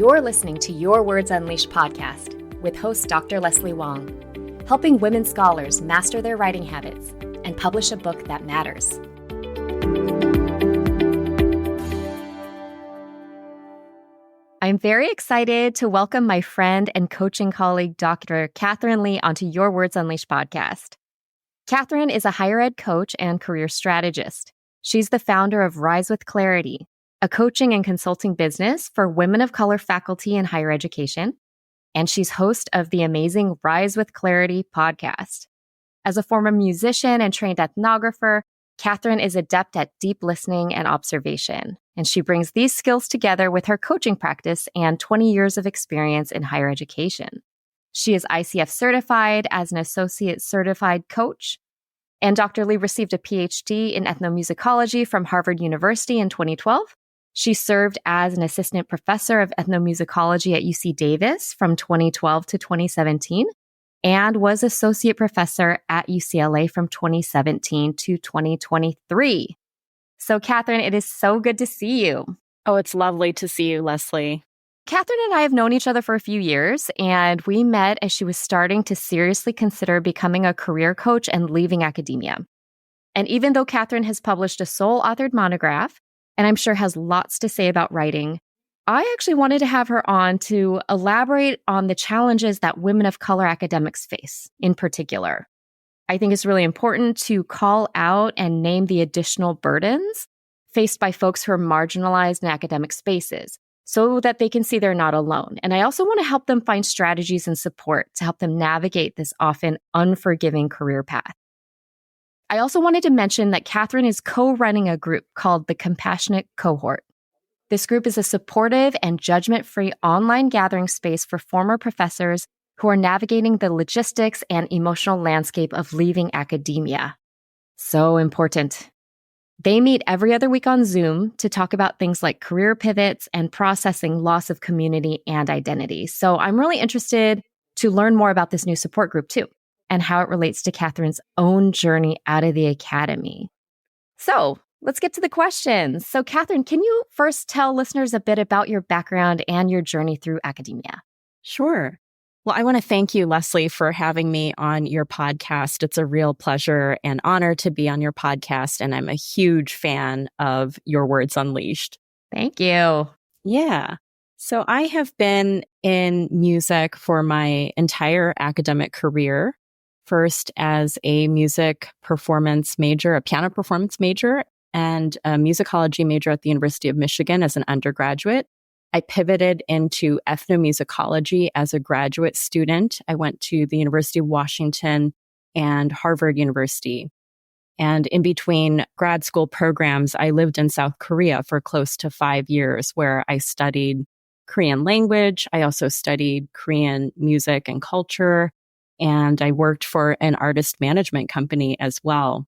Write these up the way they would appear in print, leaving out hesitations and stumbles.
You're listening to Your Words Unleashed podcast with host Dr. Leslie Wong, helping women scholars master their writing habits and publish a book that matters. I'm very excited to welcome my friend and coaching colleague, Dr. Katherine Lee, onto Your Words Unleashed podcast. Katherine is a higher ed coach and career strategist. She's the founder of Rise with Clarity, a coaching and consulting business for women of color faculty in higher education, and she's host of the amazing Rise with Clarity podcast. As a former musician and trained ethnographer, Katherine is adept at deep listening and observation, and she brings these skills together with her coaching practice and 20 years of experience in higher education. She is ICF certified as an associate certified coach, and Dr. Lee received a PhD in ethnomusicology from Harvard University in 2012. She served as an assistant professor of ethnomusicology at UC Davis from 2012 to 2017 and was associate professor at UCLA from 2017 to 2023. So, Katherine, it is so good to see you. Oh, it's lovely to see you, Leslie. Katherine and I have known each other for a few years, and we met as she was starting to seriously consider becoming a career coach and leaving academia. And even though Katherine has published a sole-authored monograph, and I'm sure has lots to say about writing, I actually wanted to have her on to elaborate on the challenges that women of color academics face in particular. I think it's really important to call out and name the additional burdens faced by folks who are marginalized in academic spaces so that they can see they're not alone. And I also want to help them find strategies and support to help them navigate this often unforgiving career path. I also wanted to mention that Katherine is co-running a group called the Compassionate Cohort. This group is a supportive and judgment-free online gathering space for former professors who are navigating the logistics and emotional landscape of leaving academia. So important. They meet every other week on Zoom to talk about things like career pivots and processing loss of community and identity. So I'm really interested to learn more about this new support group too, and how it relates to Katherine's own journey out of the academy. So let's get to the questions. So Katherine, can you first tell listeners a bit about your background and your journey through academia? Sure. Well, I want to thank you, Leslie, for having me on your podcast. It's a real pleasure and honor to be on your podcast, and I'm a huge fan of Your Words Unleashed. Thank you. Yeah. So I have been in music for my entire academic career. First as a music performance major, a piano performance major, and a musicology major at the University of Michigan as an undergraduate. I pivoted into ethnomusicology as a graduate student. I went to the University of Washington and Harvard University. And in between grad school programs, I lived in South Korea for close to 5 years, where I studied Korean language. I also studied Korean music and culture. And I worked for an artist management company as well.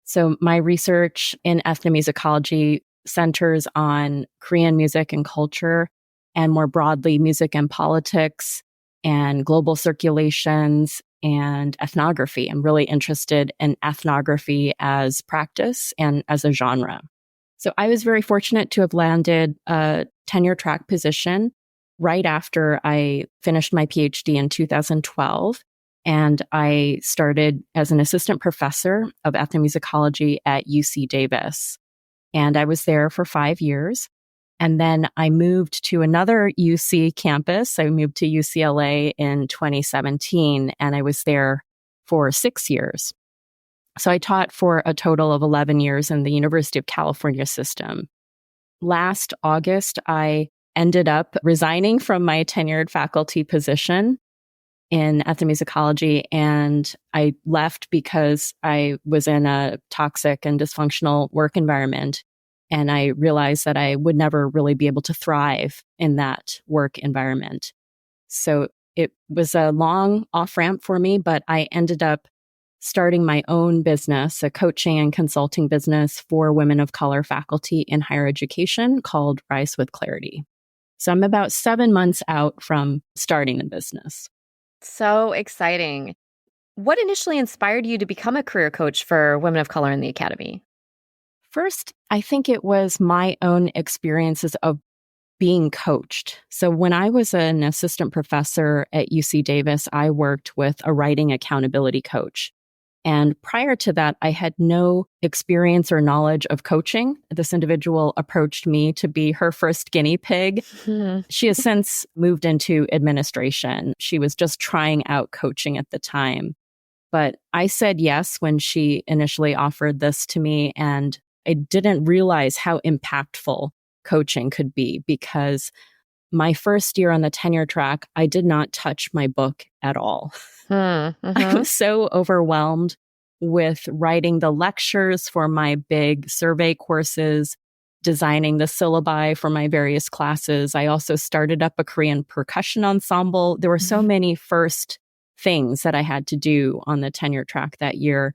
So my research in ethnomusicology centers on Korean music and culture, and more broadly, music and politics, and global circulations, and ethnography. I'm really interested in ethnography as practice and as a genre. So I was very fortunate to have landed a tenure track position right after I finished my PhD in 2012. And I started as an assistant professor of ethnomusicology at UC Davis. And I was there for 5 years. And then I moved to another UC campus. I moved to UCLA in 2017, and I was there for 6 years. So I taught for a total of 11 years in the University of California system. Last August, I ended up resigning from my tenured faculty position in ethnomusicology, and I left because I was in a toxic and dysfunctional work environment, and I realized that I would never really be able to thrive in that work environment. So it was a long off-ramp for me, but I ended up starting my own business, a coaching and consulting business for women of color faculty in higher education called Rise with Clarity. So I'm about 7 months out from starting the business. So exciting. What initially inspired you to become a career coach for women of color in the academy? First, I think it was my own experiences of being coached. So when I was an assistant professor at UC Davis, I worked with a writing accountability coach. And prior to that, I had no experience or knowledge of coaching. This individual approached me to be her first guinea pig. She has since moved into administration. She was just trying out coaching at the time. But I said yes when she initially offered this to me, and I didn't realize how impactful coaching could be, because my first year on the tenure track, I did not touch my book at all. I was so overwhelmed with writing the lectures for my big survey courses, designing the syllabi for my various classes. I also started up a Korean percussion ensemble. There were so many first things that I had to do on the tenure track that year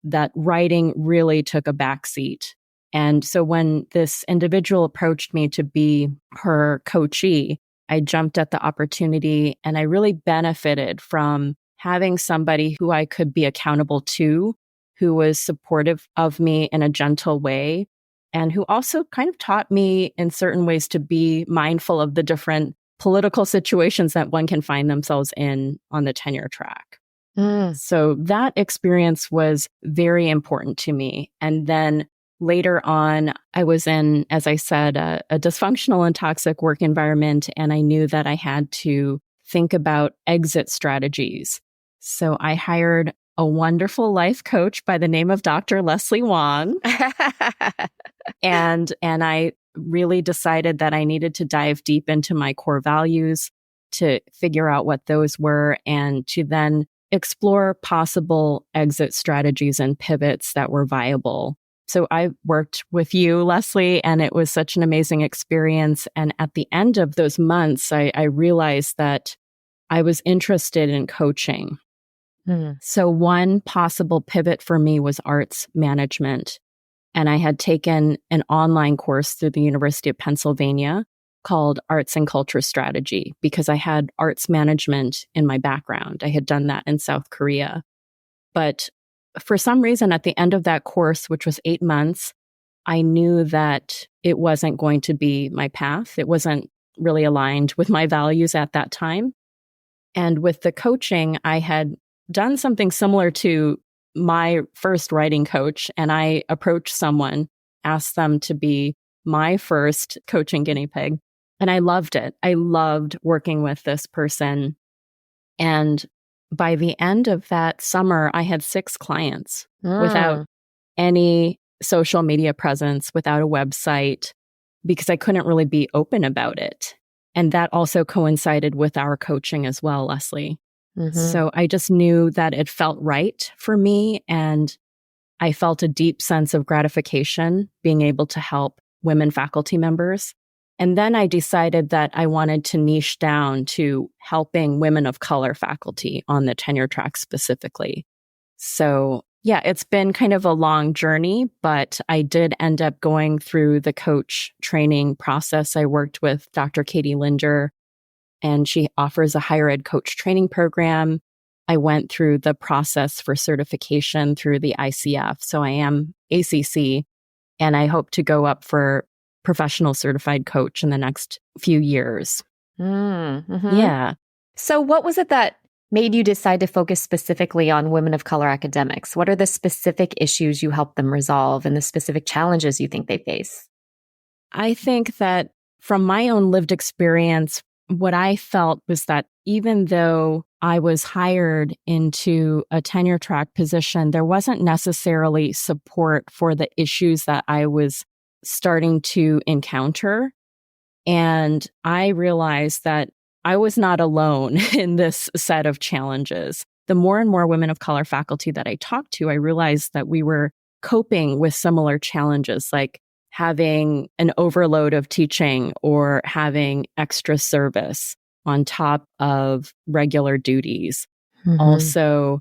that writing really took a backseat. And so when this individual approached me to be her coachee, I jumped at the opportunity, and I really benefited from having somebody who I could be accountable to, who was supportive of me in a gentle way, and who also kind of taught me in certain ways to be mindful of the different political situations that one can find themselves in on the tenure track. So that experience was very important to me. And then later on, I was in, as I said, a dysfunctional and toxic work environment, and I knew that I had to think about exit strategies. So I hired a wonderful life coach by the name of Dr. Leslie Wong. And I really decided that I needed to dive deep into my core values to figure out what those were, and to then explore possible exit strategies and pivots that were viable. So I worked with you, Leslie, and it was such an amazing experience. And at the end of those months, I realized that I was interested in coaching. So one possible pivot for me was arts management. And I had taken an online course through the University of Pennsylvania called Arts and Culture Strategy, because I had arts management in my background. I had done that in South Korea. But for some reason, at the end of that course, which was 8 months, I knew that it wasn't going to be my path. It wasn't really aligned with my values at that time. And with the coaching, I had done something similar to my first writing coach. And I approached someone, asked them to be my first coaching guinea pig. And I loved it. I loved working with this person. And by the end of that summer, I had 6 clients without any social media presence, without a website, because I couldn't really be open about it. And that also coincided with our coaching as well, Leslie. So I just knew that it felt right for me. And I felt a deep sense of gratification being able to help women faculty members. And then I decided that I wanted to niche down to helping women of color faculty on the tenure track specifically. So yeah, it's been kind of a long journey, but I did end up going through the coach training process. I worked with Dr. Katie Linder, and she offers a higher ed coach training program. I went through the process for certification through the ICF. So I am ACC, and I hope to go up for professional certified coach in the next few years. Yeah. So what was it that made you decide to focus specifically on women of color academics? What are the specific issues you help them resolve and the specific challenges you think they face? I think that from my own lived experience, what I felt was that even though I was hired into a tenure track position, there wasn't necessarily support for the issues that I was starting to encounter. And I realized that I was not alone in this set of challenges. The more and more women of color faculty that I talked to, I realized that we were coping with similar challenges, like having an overload of teaching or having extra service on top of regular duties. Also,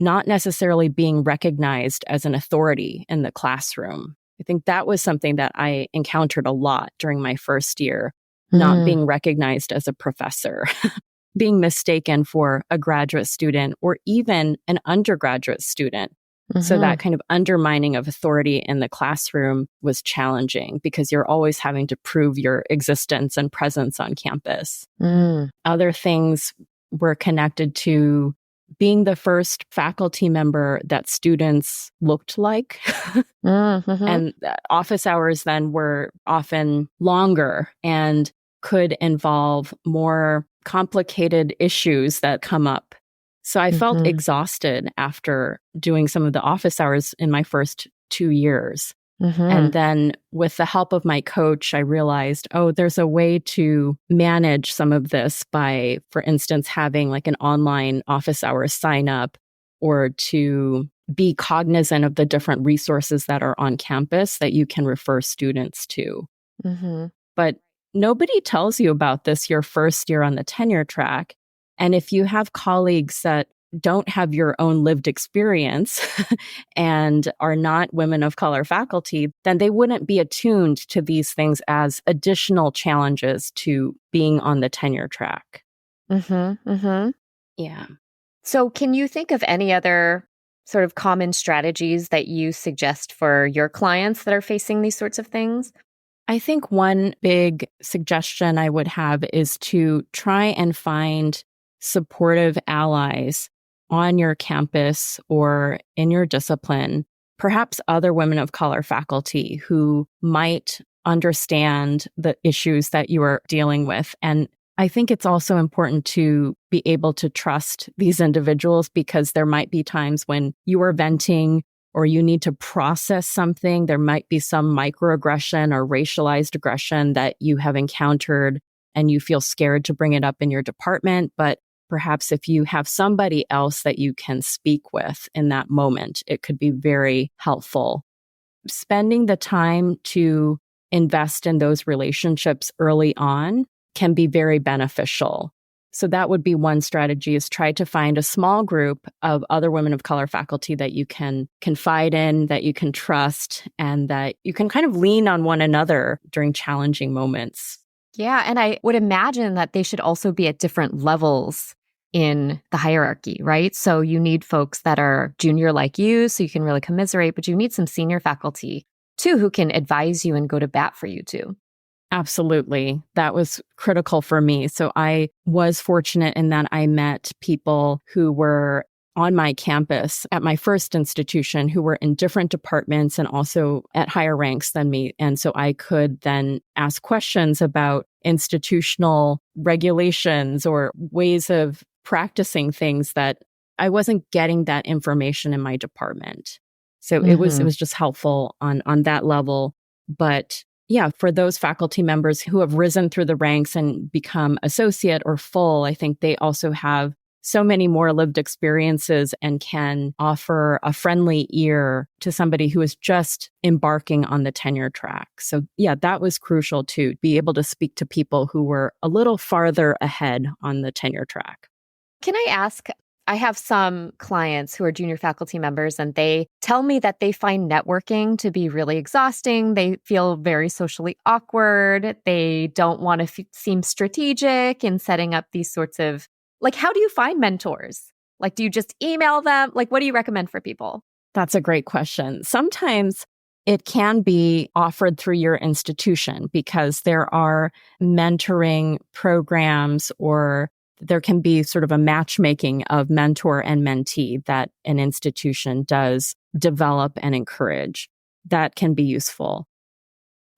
not necessarily being recognized as an authority in the classroom. I think that was something that I encountered a lot during my first year, not being recognized as a professor, being mistaken for a graduate student or even an undergraduate student So that kind of undermining of authority in the classroom was challenging because you're always having to prove your existence and presence on campus. Other things were connected to being the first faculty member that students looked like. And office hours then were often longer and could involve more complicated issues that come up. So I felt exhausted after doing some of the office hours in my first 2 years. And then with the help of my coach, I realized, oh, there's a way to manage some of this by, for instance, having like an online office hours sign up, or to be cognizant of the different resources that are on campus that you can refer students to. But nobody tells you about this your first year on the tenure track. And if you have colleagues that don't have your own lived experience and are not women of color faculty, then they wouldn't be attuned to these things as additional challenges to being on the tenure track. Yeah. So can you think of any other sort of common strategies that you suggest for your clients that are facing these sorts of things? I think one big suggestion I would have is to try and find supportive allies on your campus or in your discipline, perhaps other women of color faculty who might understand the issues that you are dealing with. And I think it's also important to be able to trust these individuals, because there might be times when you are venting or you need to process something. There might be some microaggression or racialized aggression that you have encountered and you feel scared to bring it up in your department. But perhaps if you have somebody else that you can speak with in that moment, it could be very helpful. Spending the time to invest in those relationships early on can be very beneficial. So that would be one strategy, is try to find a small group of other women of color faculty that you can confide in, that you can trust, and that you can kind of lean on one another during challenging moments. Yeah, and I would imagine that they should also be at different levels in the hierarchy, right? So you need folks that are junior like you, so you can really commiserate, but you need some senior faculty too who can advise you and go to bat for you too. Absolutely. That was critical for me. So I was fortunate in that I met people who were on my campus at my first institution who were in different departments and also at higher ranks than me. And so I could then ask questions about institutional regulations or ways of practicing things that I wasn't getting that information in my department. So it was just helpful on that level. But yeah, for those faculty members who have risen through the ranks and become associate or full, I think they also have so many more lived experiences and can offer a friendly ear to somebody who is just embarking on the tenure track. So yeah, that was crucial to be able to speak to people who were a little farther ahead on the tenure track. Can I ask, I have some clients who are junior faculty members, and they tell me that they find networking to be really exhausting. They feel very socially awkward. They don't want to seem strategic in setting up these sorts of, like, how do you find mentors? Like, do you just email them? Like, what do you recommend for people? That's a great question. Sometimes it can be offered through your institution because there are mentoring programs, or there can be sort of a matchmaking of mentor and mentee that an institution does develop and encourage. That can be useful.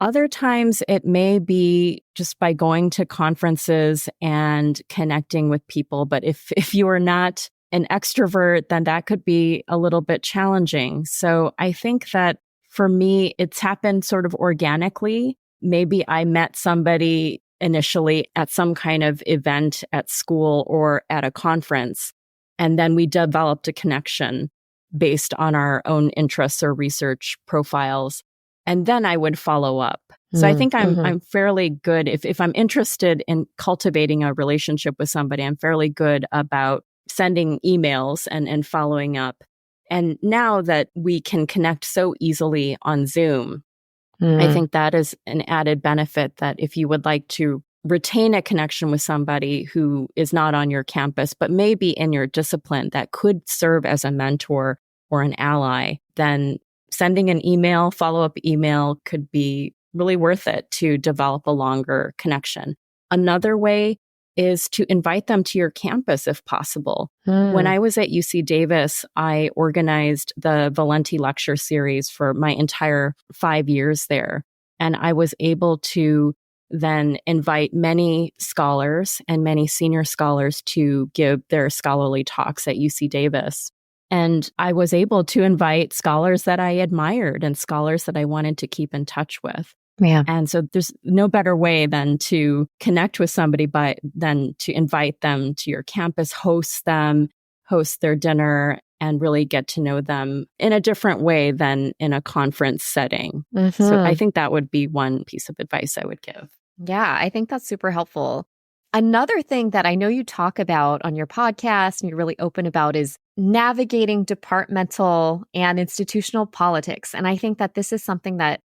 Other times it may be just by going to conferences and connecting with people. But if you are not an extrovert, then that could be a little bit challenging. So I think that for me, it's happened sort of organically. Maybe I met somebody initially at some kind of event at school or at a conference, and then we developed a connection based on our own interests or research profiles. And then I would follow up. So I think I'm fairly good. If I'm interested in cultivating a relationship with somebody, I'm fairly good about sending emails and following up. And now that we can connect so easily on Zoom, I think that is an added benefit, that if you would like to retain a connection with somebody who is not on your campus, but maybe in your discipline, that could serve as a mentor or an ally, then sending an email, follow-up email could be really worth it to develop a longer connection. Another way is to invite them to your campus if possible. When I was at UC Davis, I organized the Valenti lecture series for my entire 5 years there. And I was able to then invite many scholars and many senior scholars to give their scholarly talks at UC Davis. And I was able to invite scholars that I admired and scholars that I wanted to keep in touch with. Yeah. And so there's no better way than to connect with somebody than to invite them to your campus, host their dinner, and really get to know them in a different way than in a conference setting. So I think that would be one piece of advice I would give. Yeah, I think that's super helpful. Another thing that I know you talk about on your podcast and you're really open about is navigating departmental and institutional politics. And I think that this is something that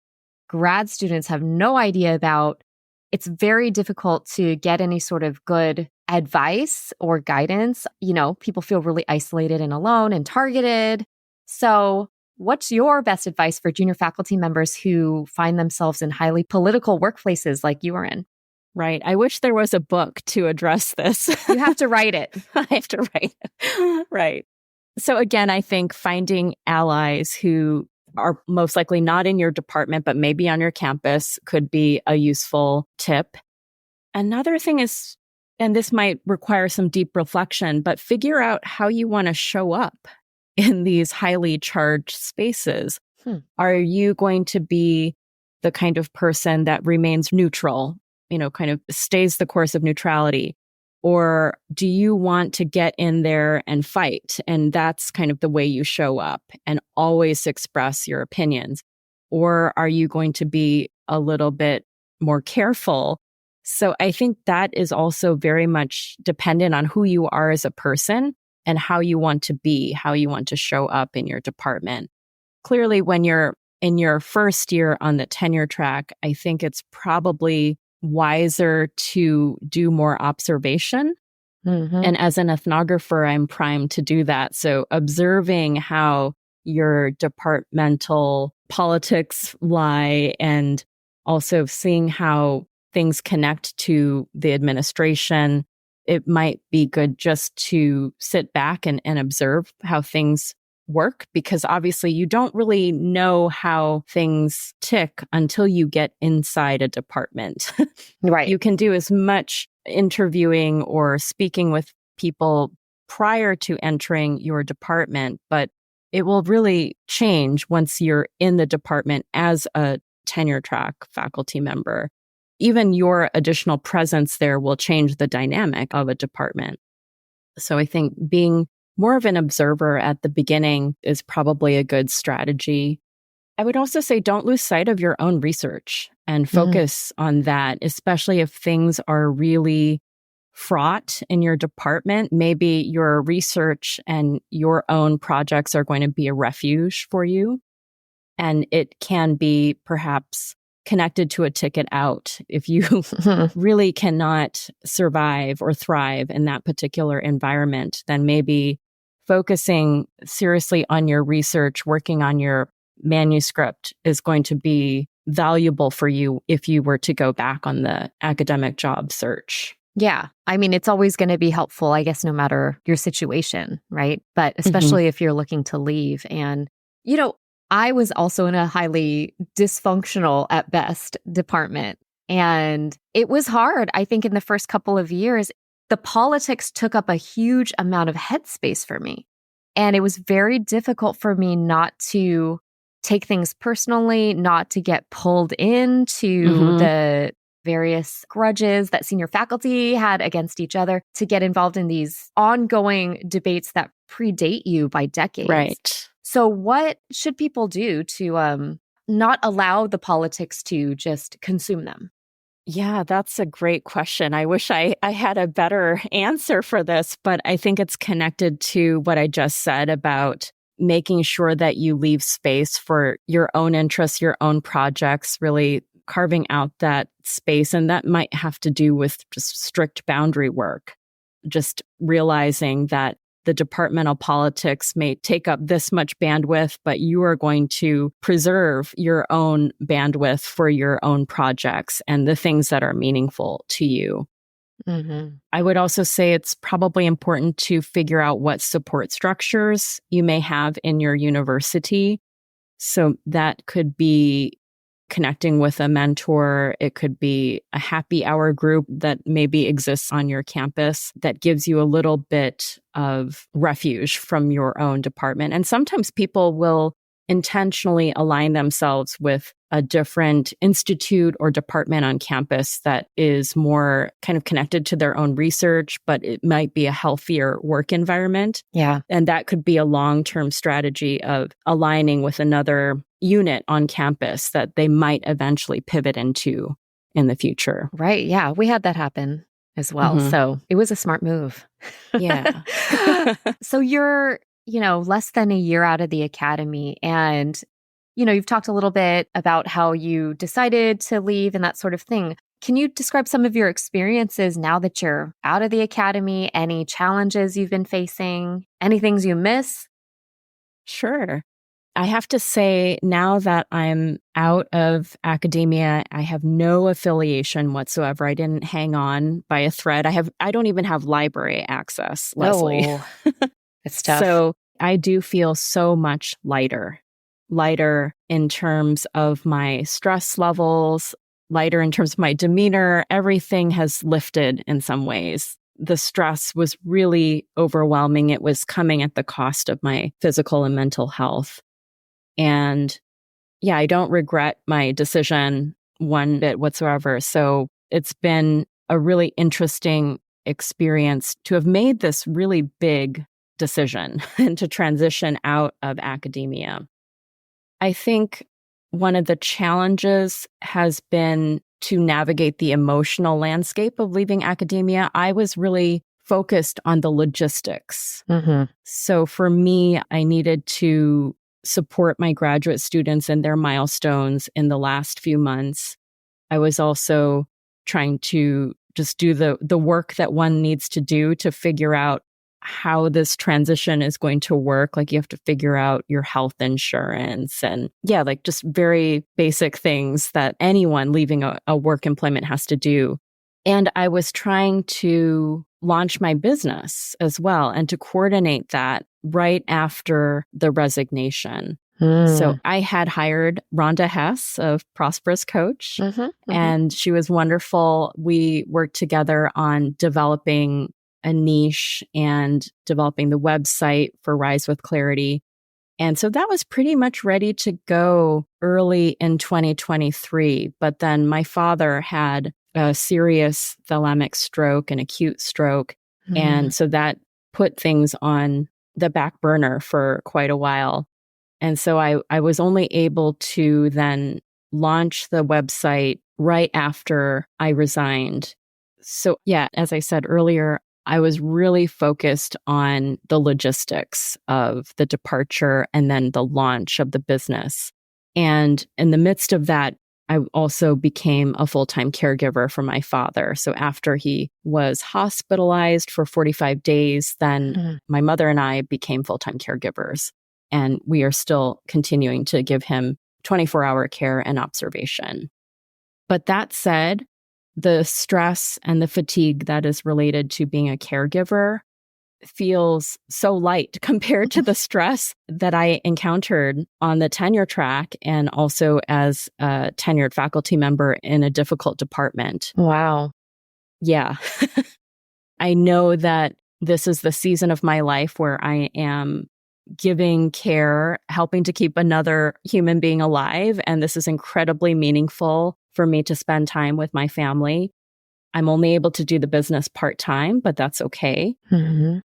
grad students have no idea about. It's very difficult to get any sort of good advice or guidance. You know, people feel really isolated and alone and targeted. So what's your best advice for junior faculty members who find themselves in highly political workplaces like you are in? Right. I wish there was a book to address this. You have to write it. I have to write it. Right. So again, I think finding allies who are most likely not in your department, but maybe on your campus could be a useful tip. Another thing is, and this might require some deep reflection, but figure out how you want to show up in these highly charged spaces. Are you going to be the kind of person that remains neutral, kind of stays the course of neutrality? Or do you want to get in there and fight? And that's kind of the way you show up and always express your opinions. Or are you going to be a little bit more careful? So I think that is also very much dependent on who you are as a person and how you want to be, how you want to show up in your department. Clearly, when you're in your first year on the tenure track, I think it's probably wiser to do more observation. And as an ethnographer, I'm primed to do that. So observing how your departmental politics lie and also seeing how things connect to the administration, it might be good just to sit back and observe how things work, because obviously you don't really know how things tick until you get inside a department. Right. You can do as much interviewing or speaking with people prior to entering your department, but it will really change once you're in the department as a tenure track faculty member. Even your additional presence there will change the dynamic of a department. So I think being more of an observer at the beginning is probably a good strategy. I would also say don't lose sight of your own research and focus on that, especially if things are really fraught in your department. Maybe your research and your own projects are going to be a refuge for you. And it can be perhaps connected to a ticket out. If you really cannot survive or thrive in that particular environment, then maybe focusing seriously on your research, working on your manuscript is going to be valuable for you if you were to go back on the academic job search. Yeah. I mean, it's always going to be helpful, I guess, no matter your situation, right? But especially if you're looking to leave. And, I was also in a highly dysfunctional at best department. And it was hard. I think in the first couple of years, the politics took up a huge amount of headspace for me. And it was very difficult for me not to take things personally, not to get pulled into the various grudges that senior faculty had against each other, to get involved in these ongoing debates that predate you by decades. Right. So what should people do to not allow the politics to just consume them? Yeah, that's a great question. I wish I had a better answer for this, but I think it's connected to what I just said about making sure that you leave space for your own interests, your own projects, really carving out that space. And that might have to do with just strict boundary work, just realizing that the departmental politics may take up this much bandwidth, but you are going to preserve your own bandwidth for your own projects and the things that are meaningful to you. Mm-hmm. I would also say it's probably important to figure out what support structures you may have in your university. So that could be connecting with a mentor. It could be a happy hour group that maybe exists on your campus that gives you a little bit of refuge from your own department. And sometimes people will intentionally align themselves with a different institute or department on campus that is more kind of connected to their own research, but it might be a healthier work environment. Yeah. And that could be a long-term strategy of aligning with another unit on campus that they might eventually pivot into in the future. Right. Yeah. We had that happen as well. Mhm. So it was a smart move. Yeah. So you're, less than a year out of the academy, and you've talked a little bit about how you decided to leave and that sort of thing. Can you describe some of your experiences now that you're out of the academy? Any challenges you've been facing? Any things you miss? Sure. I have to say, now that I'm out of academia, I have no affiliation whatsoever. I didn't hang on by a thread. I don't even have library access, Leslie. Oh, it's tough. So I do feel so much lighter in terms of my stress levels, lighter in terms of my demeanor. Everything has lifted in some ways. The stress was really overwhelming. It was coming at the cost of my physical and mental health. And yeah, I don't regret my decision one bit whatsoever. So it's been a really interesting experience to have made this really big decision and to transition out of academia. I think one of the challenges has been to navigate the emotional landscape of leaving academia. I was really focused on the logistics. Mm-hmm. So for me, I needed to support my graduate students in their milestones in the last few months. I was also trying to just do the work that one needs to do to figure out how this transition is going to work. Like, you have to figure out your health insurance and like just very basic things that anyone leaving a work employment has to do. And I was trying to launch my business as well and to coordinate that right after the resignation. So I had hired Rhonda Hess of Prosperous Coach, and she was wonderful. We worked together on developing a niche and developing the website for Rise with Clarity. And so that was pretty much ready to go early in 2023. But then my father had a serious thalamic stroke, an acute stroke. And so that put things on the back burner for quite a while. And so I was only able to then launch the website right after I resigned. So as I said earlier, I was really focused on the logistics of the departure and then the launch of the business. And in the midst of that, I also became a full-time caregiver for my father. So after he was hospitalized for 45 days, then my mother and I became full-time caregivers. And we are still continuing to give him 24-hour care and observation. But that said, the stress and the fatigue that is related to being a caregiver feels so light compared to the stress that I encountered on the tenure track and also as a tenured faculty member in a difficult department. Wow. Yeah. I know that this is the season of my life where I am giving care, helping to keep another human being alive. And this is incredibly meaningful for me to spend time with my family. I'm only able to do the business part-time, but that's okay.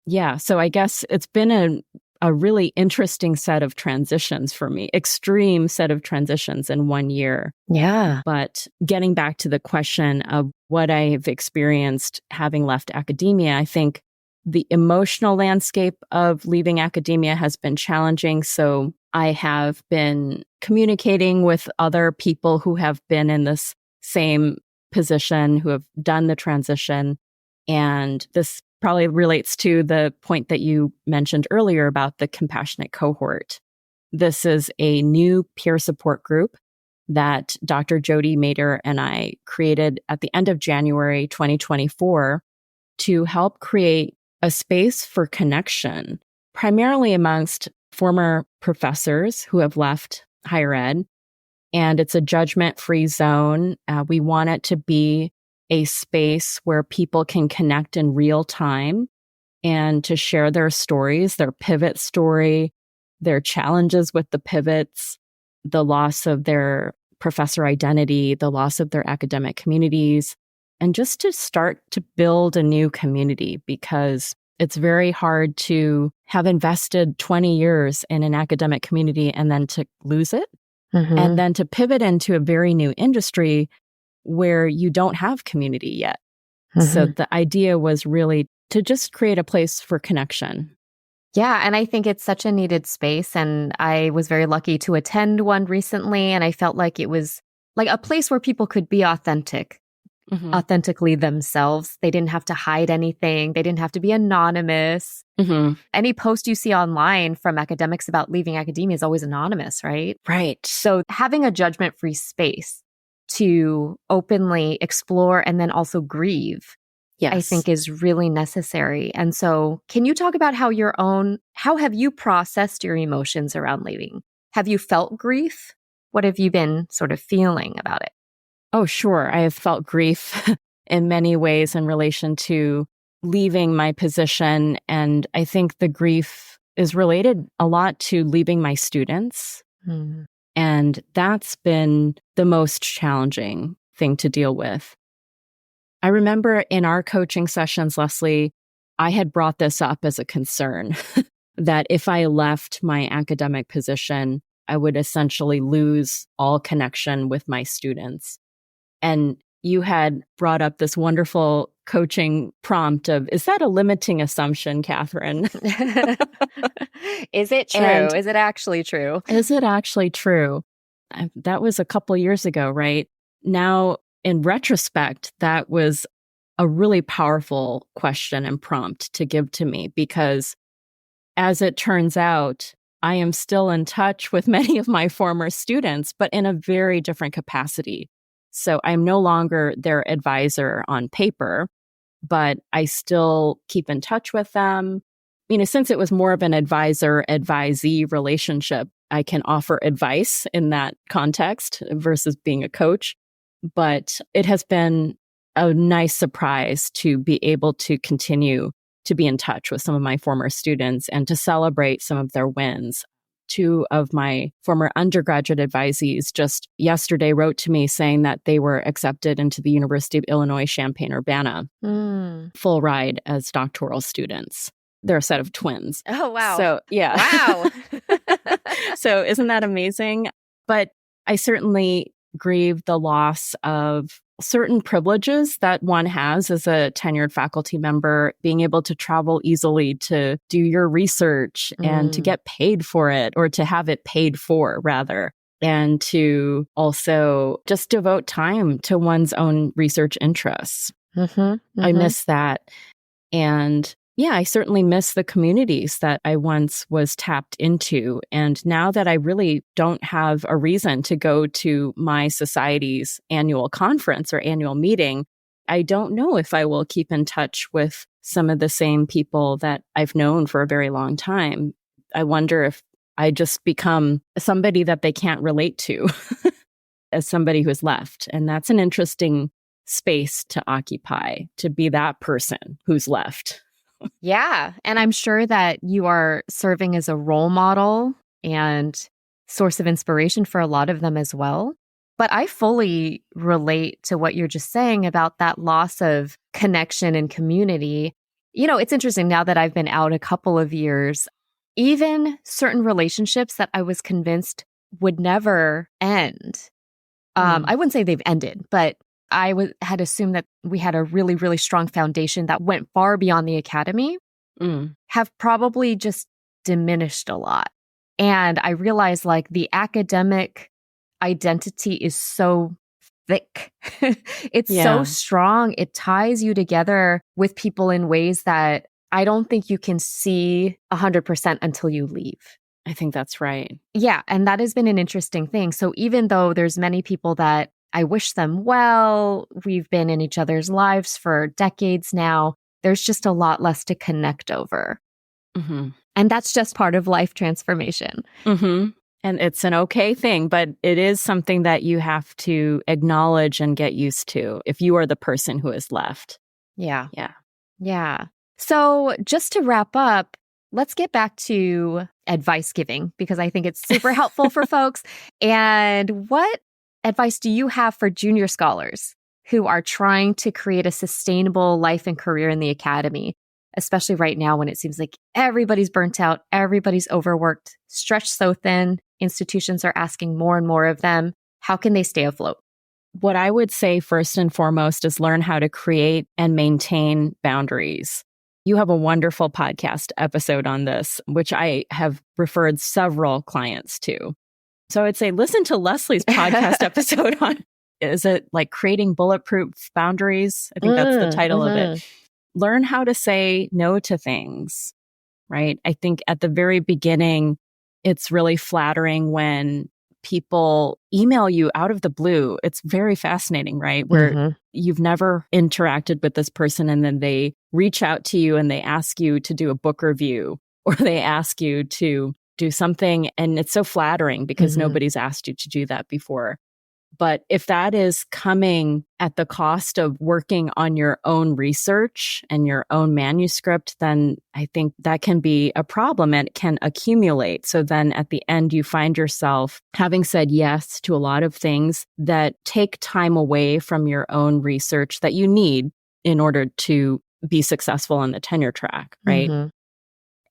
Yeah. So I guess it's been a really interesting set of transitions for me, extreme set of transitions in 1 year. Yeah. But getting back to the question of what I've experienced having left academia, I think the emotional landscape of leaving academia has been challenging. So I have been communicating with other people who have been in this same position, who have done the transition. And this probably relates to the point that you mentioned earlier about the Compassionate Cohort. This is a new peer support group that Dr. Jody Mader and I created at the end of January 2024 to help create a space for connection, primarily amongst former professors who have left higher ed. And it's a judgment-free zone. We want it to be a space where people can connect in real time and to share their stories, their pivot story, their challenges with the pivots, the loss of their professor identity, the loss of their academic communities, and just to start to build a new community, because it's very hard to have invested 20 years in an academic community and then to lose it, and then to pivot into a very new industry where you don't have community yet. So the idea was really to just create a place for connection. Yeah, and I think it's such a needed space. And I was very lucky to attend one recently. And I felt like it was like a place where people could be authentically themselves. They didn't have to hide anything. They didn't have to be anonymous. Any post you see online from academics about leaving academia is always anonymous, right? Right. So having a judgment-free space to openly explore and then also grieve, Yes. I think is really necessary. And so can you talk about how have you processed your emotions around leaving? Have you felt grief? What have you been sort of feeling about it? Oh, sure. I have felt grief in many ways in relation to leaving my position. And I think the grief is related a lot to leaving my students. And that's been the most challenging thing to deal with. I remember in our coaching sessions, Leslie, I had brought this up as a concern that if I left my academic position, I would essentially lose all connection with my students. And you had brought up this wonderful coaching prompt of, is that a limiting assumption, Katherine? Is it true? And is it actually true? Is it actually true? That was a couple years ago, right? Now, in retrospect, that was a really powerful question and prompt to give to me, because as it turns out, I am still in touch with many of my former students, but in a very different capacity. So I'm no longer their advisor on paper, but I still keep in touch with them. Since it was more of an advisor-advisee relationship, I can offer advice in that context versus being a coach. But it has been a nice surprise to be able to continue to be in touch with some of my former students and to celebrate some of their wins. Two of my former undergraduate advisees just yesterday wrote to me saying that they were accepted into the University of Illinois Champaign-Urbana, full ride as doctoral students. They're a set of twins. Oh, wow. So, yeah. Wow. So isn't that amazing? But I certainly grieve the loss of certain privileges that one has as a tenured faculty member, being able to travel easily to do your research and to get paid for it, or to have it paid for rather, and to also just devote time to one's own research interests. I miss that. And yeah, I certainly miss the communities that I once was tapped into. And now that I really don't have a reason to go to my society's annual conference or annual meeting, I don't know if I will keep in touch with some of the same people that I've known for a very long time. I wonder if I just become somebody that they can't relate to as somebody who's left. And that's an interesting space to occupy, to be that person who's left. Yeah. And I'm sure that you are serving as a role model and source of inspiration for a lot of them as well. But I fully relate to what you're just saying about that loss of connection and community. It's interesting now that I've been out a couple of years, even certain relationships that I was convinced would never end. I wouldn't say they've ended, but I had assumed that we had a really, really strong foundation that went far beyond the academy, have probably just diminished a lot. And I realized the academic identity is so thick. It's so Yeah, strong. It ties you together with people in ways that I don't think you can see 100% until you leave. I think that's right. Yeah, and that has been an interesting thing. So even though there's many people that I wish them well, we've been in each other's lives for decades now, there's just a lot less to connect over. Hmm. And that's just part of life transformation. Hmm. And it's an okay thing, but it is something that you have to acknowledge and get used to if you are the person who is left. Yeah. Yeah. Yeah. So just to wrap up, let's get back to advice giving because I think it's super helpful for folks. And what advice do you have for junior scholars who are trying to create a sustainable life and career in the academy, especially right now when it seems like everybody's burnt out, everybody's overworked, stretched so thin, institutions are asking more and more of them. How can they stay afloat? What I would say first and foremost is learn how to create and maintain boundaries. You have a wonderful podcast episode on this, which I have referred several clients to. So I would say listen to Leslie's podcast episode on, is it like creating bulletproof boundaries? I think that's the title of it. Learn how to say no to things, right? I think at the very beginning, it's really flattering when people email you out of the blue. It's very fascinating, right? Where you've never interacted with this person and then they reach out to you and they ask you to do a book review or they ask you to do something. And it's so flattering because nobody's asked you to do that before. But if that is coming at the cost of working on your own research and your own manuscript, then I think that can be a problem and it can accumulate. So then at the end, you find yourself having said yes to a lot of things that take time away from your own research that you need in order to be successful on the tenure track, right?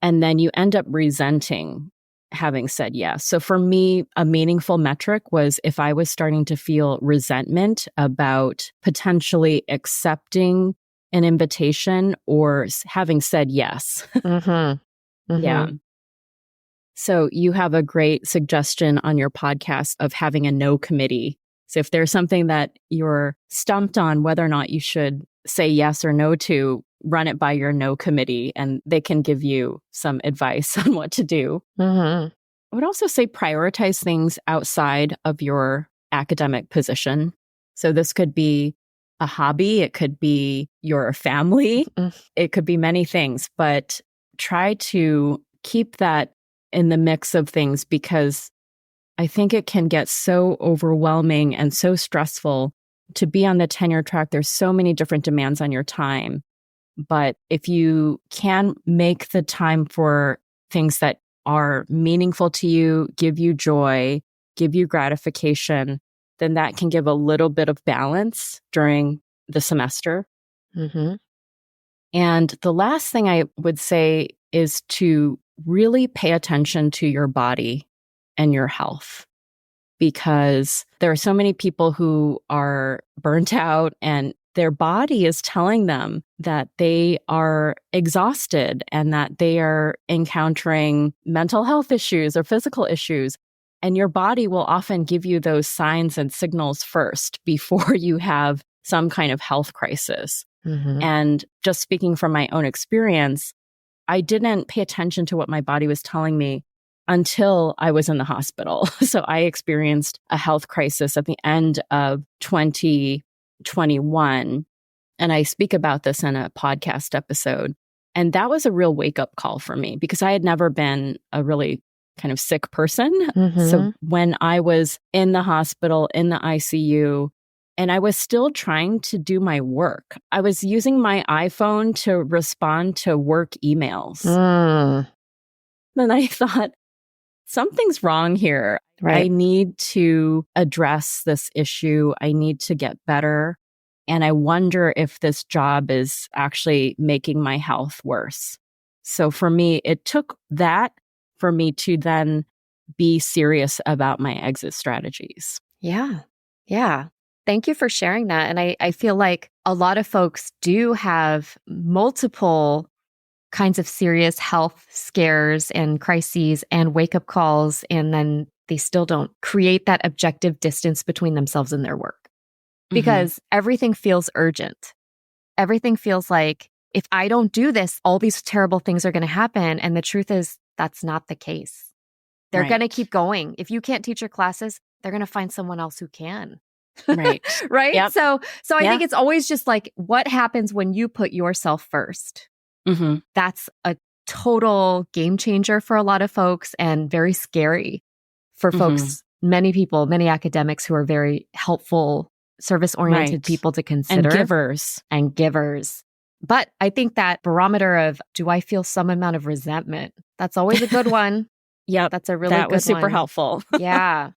And then you end up resenting having said yes. So for me, a meaningful metric was if I was starting to feel resentment about potentially accepting an invitation or having said yes. Yeah. So you have a great suggestion on your podcast of having a no committee. So if there's something that you're stumped on whether or not you should say yes or no to, run it by your no committee and they can give you some advice on what to do. I would also say prioritize things outside of your academic position. So this could be a hobby, it could be your family, it could be many things, but try to keep that in the mix of things because I think it can get so overwhelming and so stressful to be on the tenure track. There's so many different demands on your time. But if you can make the time for things that are meaningful to you, give you joy, give you gratification, then that can give a little bit of balance during the semester. And the last thing I would say is to really pay attention to your body and your health. Because there are so many people who are burnt out and their body is telling them that they are exhausted and that they are encountering mental health issues or physical issues. And your body will often give you those signs and signals first before you have some kind of health crisis. And just speaking from my own experience, I didn't pay attention to what my body was telling me until I was in the hospital. So I experienced a health crisis at the end of 2021. And I speak about this in a podcast episode. And that was a real wake up call for me because I had never been a really kind of sick person. So when I was in the hospital, in the ICU, and I was still trying to do my work, I was using my iPhone to respond to work emails. Then I thought, something's wrong here. I need to address this issue. I need to get better. And I wonder if this job is actually making my health worse. So for me, it took that for me to then be serious about my exit strategies. Yeah. Thank you for sharing that. And I feel like a lot of folks do have multiple kinds of serious health scares and crises and wake-up calls, and then they still don't create that objective distance between themselves and their work. because everything feels urgent. Everything feels like if I don't do this, all these terrible things are going to happen. And the truth is, that's not the case. They're going to keep going. If you can't teach your classes, they're going to find someone else who can. Right. Right. Yep. So I think it's always just like, what happens when you put yourself first? That's a total game changer for a lot of folks and very scary for folks, many people, many academics who are very helpful, service-oriented people to consider. And givers. But I think that barometer of, do I feel some amount of resentment? That's always a good one. That's a really good one. That was super helpful. Yeah.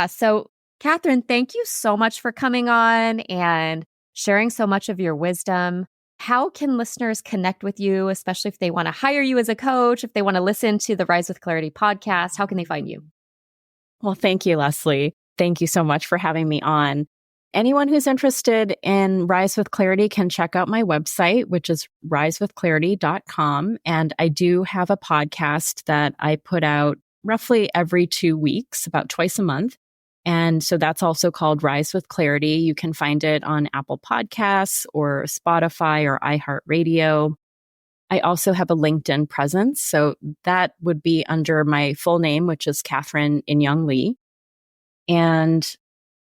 So Katherine, thank you so much for coming on and sharing so much of your wisdom. How can listeners connect with you, especially if they want to hire you as a coach, if they want to listen to the Rise with Clarity podcast? How can they find you? Well, thank you, Leslie. Thank you so much for having me on. Anyone who's interested in Rise with Clarity can check out my website, which is risewithclarity.com. And I do have a podcast that I put out roughly every 2 weeks, about twice a month. And so that's also called Rise with Clarity. You can find it on Apple Podcasts or Spotify or iHeartRadio. I also have a LinkedIn presence. So that would be under my full name, which is Katherine Lee. And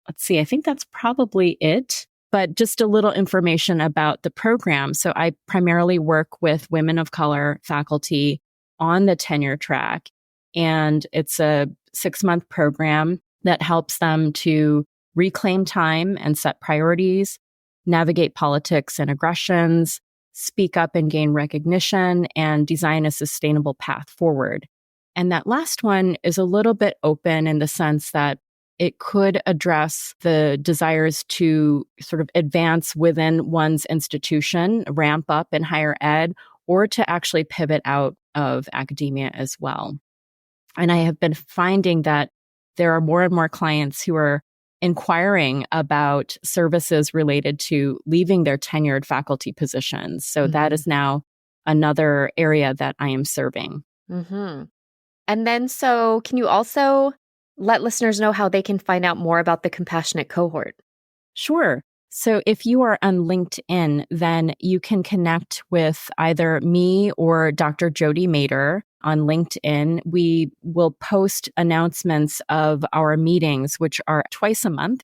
let's see, I think that's probably it. But just a little information about the program. So I primarily work with women of color faculty on the tenure track. And it's a 6-month program that helps them to reclaim time and set priorities, navigate politics and aggressions, speak up and gain recognition, and design a sustainable path forward. And that last one is a little bit open in the sense that it could address the desires to sort of advance within one's institution, ramp up in higher ed, or to actually pivot out of academia as well. And I have been finding that there are more and more clients who are inquiring about services related to leaving their tenured faculty positions. So that is now another area that I am serving. And then, so can you also let listeners know how they can find out more about the Compassionate Cohort? Sure. So if you are on LinkedIn, then you can connect with either me or Dr. Jody Mader on LinkedIn. We will post announcements of our meetings, which are twice a month.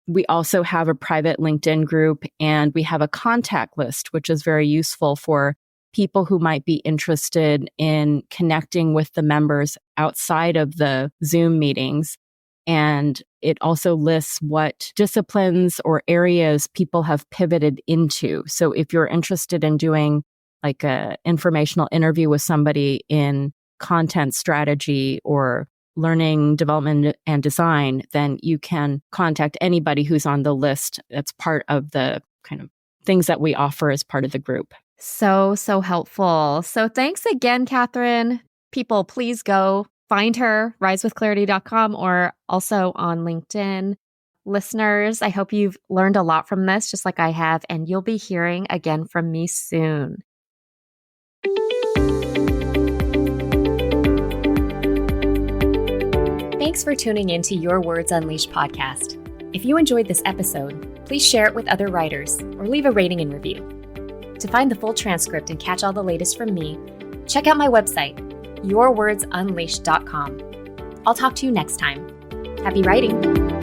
We also have a private LinkedIn group, and we have a contact list, which is very useful for people who might be interested in connecting with the members outside of the Zoom meetings. And it also lists what disciplines or areas people have pivoted into. So if you're interested in doing like an informational interview with somebody in content strategy or learning development and design, then you can contact anybody who's on the list. That's part of the kind of things that we offer as part of the group. So helpful. So thanks again, Katherine. People, please go find her, risewithclarity.com, or also on LinkedIn. Listeners, I hope you've learned a lot from this, just like I have, and you'll be hearing again from me soon. Thanks for tuning in to Your Words Unleashed podcast. If you enjoyed this episode, please share it with other writers or leave a rating and review. To find the full transcript and catch all the latest from me, check out my website, yourwordsunleashed.com. I'll talk to you next time. Happy writing.